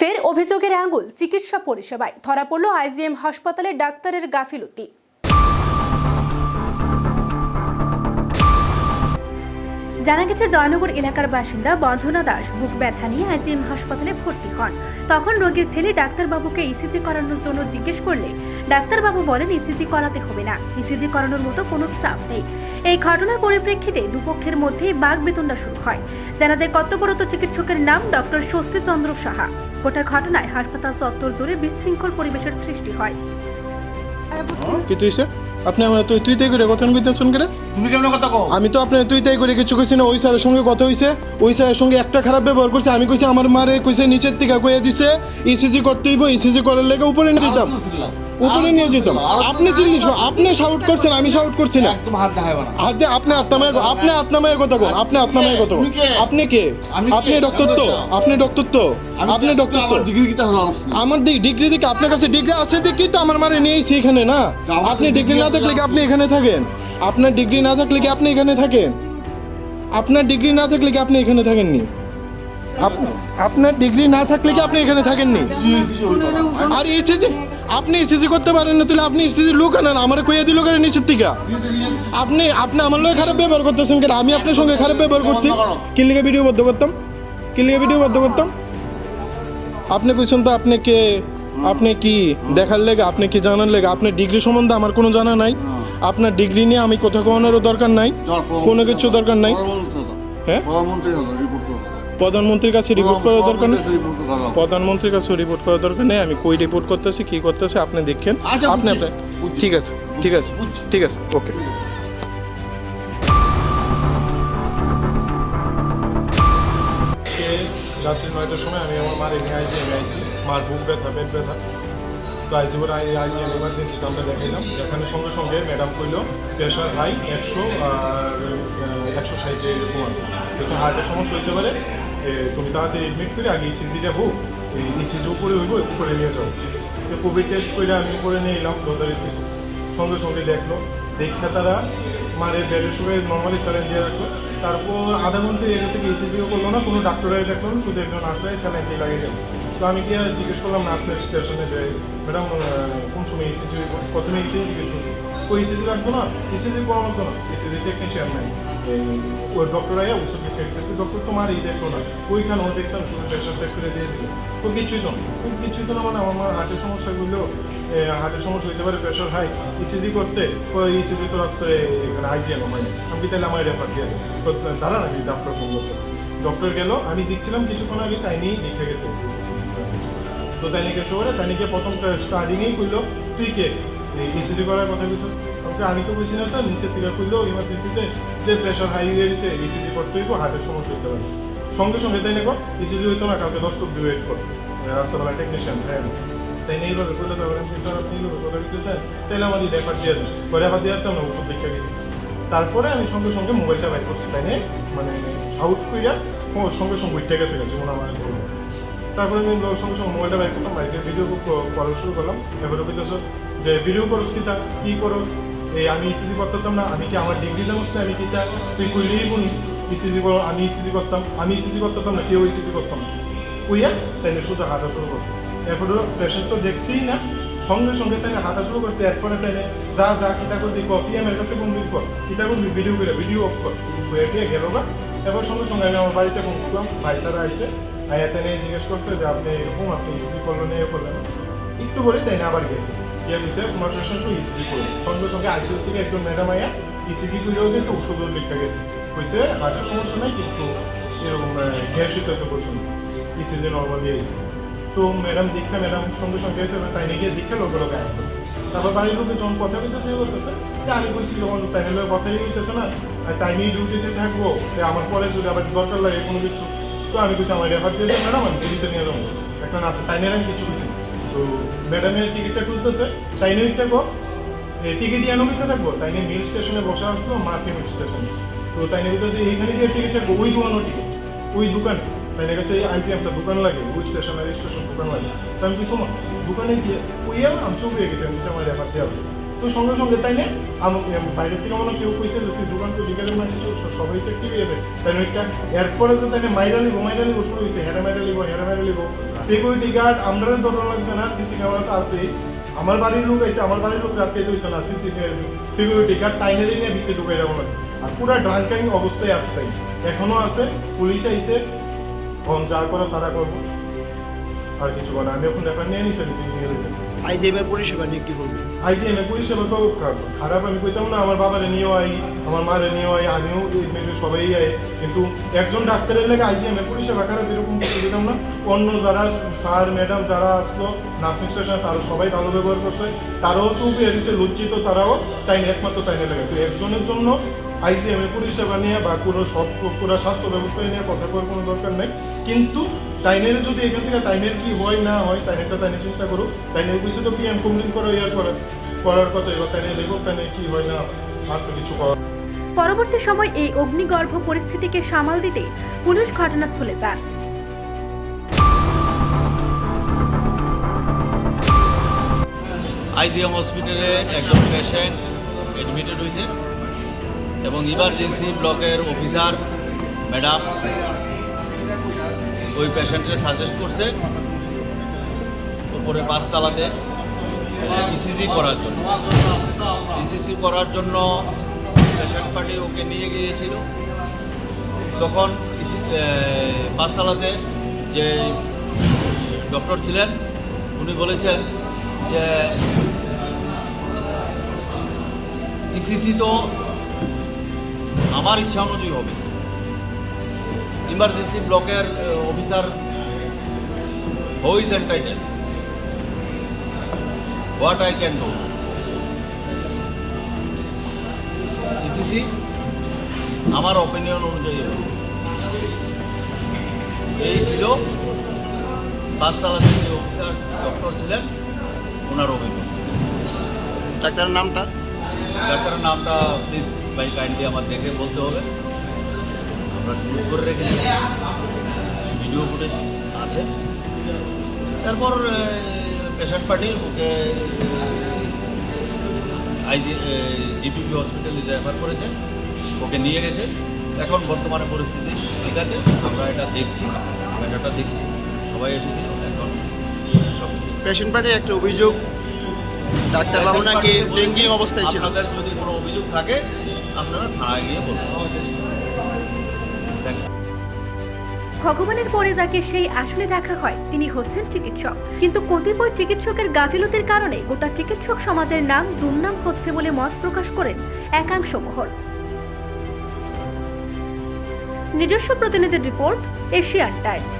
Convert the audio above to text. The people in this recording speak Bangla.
ফের অভিযোগের আঙুল চিকিৎসা পরিষেবায় ধরা পড়ল আইজিএম হাসপাতালের ডাক্তারের গাফিলতি। জানা গেছে জয়নগর এলাকার বাসিন্দা বন্ধনা দাস বুক ব্যথা নিয়ে আইজিএম হাসপাতালে ভর্তি হন। তখন রোগীর ছেলে ডাক্তারবাবুকে ইসিজি করানোর জন্য জিজ্ঞেস করলে ডাক্তারবাবু বলেন ইসিজি করাতে হবে না, ইসিজি করানোর মতো কোনো স্টাফ নেই। এই ঘটনার পরিপ্রেক্ষিতে দুপক্ষের মধ্যে বাগবিতণ্ডা শুরু হয়। জানা যায় কর্তব্যরত চিকিৎসকের নাম ডক্টর স্বস্তি চন্দ্র সাহা। গোটা ঘটনায় হাসপাতাল চত্বর জুড়ে বিশৃঙ্খল পরিবেশের সৃষ্টি হয়। আপনি আমার তুই তাই করে কথা কইতেছেন কেন? তুমি কেমন কথা কও? আমি তো আপনার তুই তাই করে কিছু কইছি না। ওই স্যারের সঙ্গে কথা হইছে, ওই স্যারের সঙ্গে একটা খারাপ ব্যবহার করছে। আমি কইছি আমার মারে কইছে নিচের থেকে কইয়া দিছে ইসিজি করতে হইব, ইসিজি করার লেগে উপরে নিয়ে যেতাম, উপরে নিয়ে যেতাম। আপনি চিল্লি, আপনি শাউট করছেন, আমি শাউট করছি না। একদম হাত দেখাইবা না। হাতে আপনি আত্মামায় কথা কোন, আপনি আত্মামায় কথা কোন। আপনি কে? আপনি ডক্টর তো, আপনি ডক্টর তো, আপনি ডক্টর তো। আমার ডিগ্রি কিটা হলো আমার ডিগ্রি দেখে আপনার কাছে ডিগ্রি আছে দেখি তো আমার মারে নিয়েছি এখানে না। আপনি ডিগ্রি না থাকলে কি আপনি এখানে থাকেন? আপনার ডিগ্রি না থাকলে কি আপনি এখানে থাকেন? আপনার ডিগ্রি না থাকলে কি আপনি এখানে থাকেননি? আপনার ডিগ্রি না থাকলে কি আপনি এখানে থাকেননি? আর ইসিজি আপনি ইসিজি করতে পারেন না, তাহলে আপনি ইসিজি লোক আনেন, আমার কইয়া দিল কেন নিচের থেকে? আপনি আমার লগে খারাপ ব্যবহার করতেছেন কেন? আমি আপনার সঙ্গে খারাপ ব্যবহার করছি? কি লিগে ভিডিও বন্ধ করতাম? কি লিগে ভিডিও বন্ধ করতাম? আপনি কইছেন তো আপনি কে, আপনি কি দেখার লেগে, আপনি কি জানার লেগে? আপনার ডিগ্রি সম্বন্ধে আমার কোনো জানা নাই। আপনার ডিগ্রি নিয়ে আমি কোথাও কোনোরও দরকার নাই, কোনো কিছু দরকার নাই। হ্যাঁ, প্রধানমন্ত্রীর কাছে রিপোর্ট করার দরকার নেই, প্রধানমন্ত্রীর কাছে রিপোর্ট করার দরকার নেই। আমি কই রিপোর্ট করতেছি, কি করতেছি আপনি দেখেন। আপনি ঠিক আছে, ঠিক আছে, ঠিক আছে, ওকে। রাত্রি 9টার সময় আমি আমার মার এনে আইসি, মার বুক ব্যথা, পেট ব্যথা। তো আইসি করে এমার্জেন্সিতে আমরা দেখাইলাম। দেখানোর সঙ্গে সঙ্গে ম্যাডাম কইল প্রেশার হাই 100 আর 160 এরকম আছে, হার্টের সমস্যা হইতে পারে, তুমি তাড়াতাড়ি এডমিট করে আগে ইসিজিটা হোক, ইসিজি উপরে হইব, উপরে নিয়ে যাও। তো কোভিড টেস্ট করে আমি উপরে নিয়ে এলাম 2 তারিখে। সঙ্গে সঙ্গে দেখলো, দেখা তারা মারে বেডের সময় নর্মালি স্যালাইন দিয়ে রাখলো। তারপর আধা ঘন্টা এর কাছে কি ইসিজিও করলো না, কোনো ডাক্তারাই দেখলো না, শুধু একজন নার্সাই স্যালাইন দিয়ে লাগিয়ে গেল। তো আমি গিয়ে জিজ্ঞেস করলাম নার্সের স্টেশনে যে ম্যাডাম কোন সময় ইসিজি, প্রথমে এটাই জিজ্ঞেস করছি, ওই ইসিজি রাখবো না, ইসিজি করা মতো না, ইসিজি টেকনিশিয়ান নাই। ওই ডক্টর আইয়া ওষুধ লিখে গেছে, ডক্টর তো মার দেখলো না, ওইখানে ও দেখছে শুধু প্রেশার চেক করে দিয়ে দিল। তো কিছুই তো না, মানে আমার হার্টের সমস্যাগুলো, হার্টের সমস্যা হইতে পারে, প্রেশার হাই, ইসিজি করতে ইসিজি তো রাখতে এখানে আইজিএম হয়, আমি তাহলে আমার রেফার দিয়ে দেয়। তো তারা নাকি ডক্টর ফোন করতেছে, ডক্টর গেল, আমি দেখছিলাম কিছুক্ষণ আগে, তাই নিয়েই লিখে গেছে। তো তাই নিয়ে গেছে ওরা, তাই নিয়ে প্রথম স্টার্টিংয়েই কইলো তুই কে ইসিজি করার কথা কিছু? আমি তো বুঝি না স্যার, নিচের থেকে কইলো ইমার্জেন্সিতে যে প্রেশার হাই হয়ে গেছে, ইসিজি করতে হইব, হার্টের সমস্যা হইতে পারে। সঙ্গে সঙ্গে তাই নেব ইসিজি হইতো না, কালকে 10 অব্দি ওয়েট করো, রাত্রবেলা টেকনিশিয়ান হ্যাঁ তাই নেই এইভাবে কইলো। তারপরে স্যার আপনি এইভাবে কথা দিতেছেন, তাইলে আমার রেফার দিয়ে দেন, রেফার দিয়ে আসতাম না, ওষুধ দেখে গেছি। তারপরে আমি সঙ্গে সঙ্গে মোবাইলটা বাইর করছি, তাই নিয়ে মানে আউট কইরা সঙ্গে সঙ্গে উঠে গেছে যেমন আমার। তারপরে আমি সঙ্গে সঙ্গে মোবাইলটা বাইর করলাম, বাইরে ভিডিও করা শুরু করলাম। এবারে বলতেছ যে ভিডিও করোস কিতা, কী করো, এই আমি ইসিজি করতাম না, আমি কি আমার ডিগ্রি জানোস না, আমি কিতা তুই কইলেই বলি ইসিজি করো, আমি ইসিজি করতাম, আমি ইসিজি করতাম না, কেউ ইসিজি করতাম না, কইয়া তাই সোজা হাঁটা শুরু করছে। এরপরে পেশেন্ট তো দেখছিই না, সঙ্গে সঙ্গে তাই হাঁটা শুরু করছে। এরপরে তাই যা কিতা করবি পিএমের কাছে বন্ধু কর, কিতা করবি ভিডিও করে, ভিডিও অফ কর, হয়ে দিয়ে গেল বা। এবার সঙ্গে সঙ্গে আমি আমার বাড়িতে ফোন করলাম, ভাই তারা আইসে, আয়াতে নিয়ে জিজ্ঞেস করছে যে আপনি এরকম, আপনি ইসিজি করলো না, এ করলেন না। একটু করে তাই না আবার গেছে, গিয়ে গেছে তোমার পেশেন্ট তো ইসিজি করলো। সঙ্গে সঙ্গে আইসিইউ থেকে একজন ম্যাডাম আয়া ইসিজি করেও গেছে, ওষুধও লিখে গেছে, কইছে হার্টের সমস্যা নাই, কিন্তু এরকম গ্যাস হইতেছে প্রচন্ড, ইসিজি নর্মালি আইসি। তো ম্যাডাম সঙ্গে সঙ্গে এসে তাই নিয়ে গিয়ে দীক্ষা লোকের লোক আয়া করছে। তারপর বাড়ির লোকে যখন কথা বলতেছে বলতেছে যে আমি বলছি যখন তাই নিয়ে কথাই বলতেছে না, তাই নিয়ে ডিউটিতে থাকবো, আমার পরে যদি আবার দরকার লাগে কোনো কিছু, তো আমি কিছু আমার রেফার দিয়ে ম্যাডাম আমি দিল্লিতে নিয়ে যাবো, এখন আছে তাই নিয়ে আমি কিছু কিছু। তো ম্যাডামের টিকিটটা খুঁজতেছে, তাই নিয়ে থাকবো, টিকিট দিয়ে আনুমিতে থাকবো, তাই নিয়ে মিল স্টেশনে বসে আসলো, মাফি মিল স্টেশনে। তো তাই নিয়ে বলতেছে এইখানে গিয়ে টিকিট থাকবো, ওই দোকানও টিকিট, ওই দোকানে তাই কাছে আইসি একটা দোকান লাগে, ওই স্টেশনারি স্টেশন দোকান লাগে। তো আমি কিছু দোকানে গিয়ে ওইও আমি চুপ হয়ে গেছি, আমি আমার রেফার দেওয়া। তো সঙ্গে সঙ্গে তাই না আমাকে বাইরের থেকে মনে হয় কেউ কইছে যে তুই দোকান তো বিকেলে মানে সবাই তো একটু যাবে তাই না একটা এরপরে যে তাই মাইরালি শুরু হয়েছে হেরা মাইরালি সিকিউরিটি গার্ড আমরা ধরন লাগছে না সিসি ক্যামেরা তো আছে আমার বাড়ির লোক আছে আমার বাড়ির লোক রাখতে হয়েছে না সিকিউরিটি গার্ড টাইনারি নিয়ে ভিতরে ঢুকে যাবো আছে আর পুরো ড্রাঙ্কিং অবস্থায় আছে তাই এখনো আছে পুলিশ আইছে যা করে তারা করবো আর কিছু বলে আমি এখন রেফার নিয়ে নিছি নিয়ে দিতেছি আইজিএম এর পরিষেবা নিয়ে কি বলবো? আইজিএম এর পরিষেবা তো খারাপ আমি কইতাম না আমার বাবারে নিয়েও আই আমার মারে নিয়েও আই আমিও সবাই আই কিন্তু একজন ডাক্তারের লেগে আইজিএম এর পরিষেবা খারাপ এরকম করতে দিতাম না অন্য যারা স্যার ম্যাডাম যারা আসলো নার্সিং স্টেশনে তারা সবাই ভালো ব্যবহার করছে তারাও চৌকি এসেছে লজ্জিত তারাও তাই একমাত্র তাই লেগে তো একজনের জন্য আইজিএম এর পরিষেবা নিয়ে বা কোনো সব পুরো স্বাস্থ্য ব্যবস্থা নিয়ে কথা করার কোনো দরকার নেই কিন্তু টাইনের যদি এখান থেকে টাইনের কি হয় না হয় টাইনেরটা তাইনে চিন্তা করুক টাইনের বিষয়ে তো পিএম কমপ্লেন করো ইয়ার করার কথা এবার টাইনে লেখক টাইনে কি হয় না আর তো কিছু করার পরবর্তী সময় এই অগ্নিগর্ভ পরিস্থিতিকে সামাল দিতে পুলিশ ঘটনাস্থলে যান। আইজিএম হসপিটালে একজন পেশেন্ট অ্যাডমিটেড হয়েছে এবং ইমার্জেন্সি ব্লকের অফিসার ম্যাডাম ওই পেশেন্টকে সাজেস্ট করছে উপরে 5 তলাতে ইসিজি করার জন্য পেশেন্ট পার্টি ওকে নিয়ে গিয়েছিল তখন 5 তলাতে যে ডক্টর ছিলেন উনি বলেছেন যে ইসিজি তো আমার ইচ্ছা অনুযায়ী হবে ইমার্জেন্সি ব্লকের officer who is entitle what I can do ECC আমার অপিনিয়ন অনুযায়ী এই ছিল 5 তলাতে যে অফিসার ডক্টর ছিলেন ওনার অভিমত। ডাক্তারের নামটা প্লিজ বাই কাইন্ডলি আমার দেখে বলতে হবে আমরা নোট করে রেখেছি ভিডিও ফুটেজ আছে তারপর পেশেন্ট পার্টি ওকে জিপিপি হসপিটালে রেফার করেছে ওকে নিয়ে গেছে এখন বর্তমানে পরিস্থিতি ঠিক আছে আমরা এটা দেখছি ম্যাটারটা দেখছি সবাই এসেছিল এখন সব পেশেন্ট পার্টির একটা অভিযোগ ডাক্তারবাবু নাকি ডেঙ্গি অবস্থায় ছিল। আপনাদের যদি কোনো অভিযোগ থাকে আপনারা থানায় গিয়ে বলুন। ভগবানের পরে যাকে সেই আসলে দেখা হয় তিনি হচ্ছেন চিকিৎসক কিন্তু কতিপয় চিকিৎসকের গাফিলতির কারণে গোটা চিকিৎসক সমাজের নাম দুর্নাম হচ্ছে বলে মত প্রকাশ করেন একাংশ মহল। নিজস্ব প্রতিনিধির রিপোর্ট, এশিয়ান টাইমস।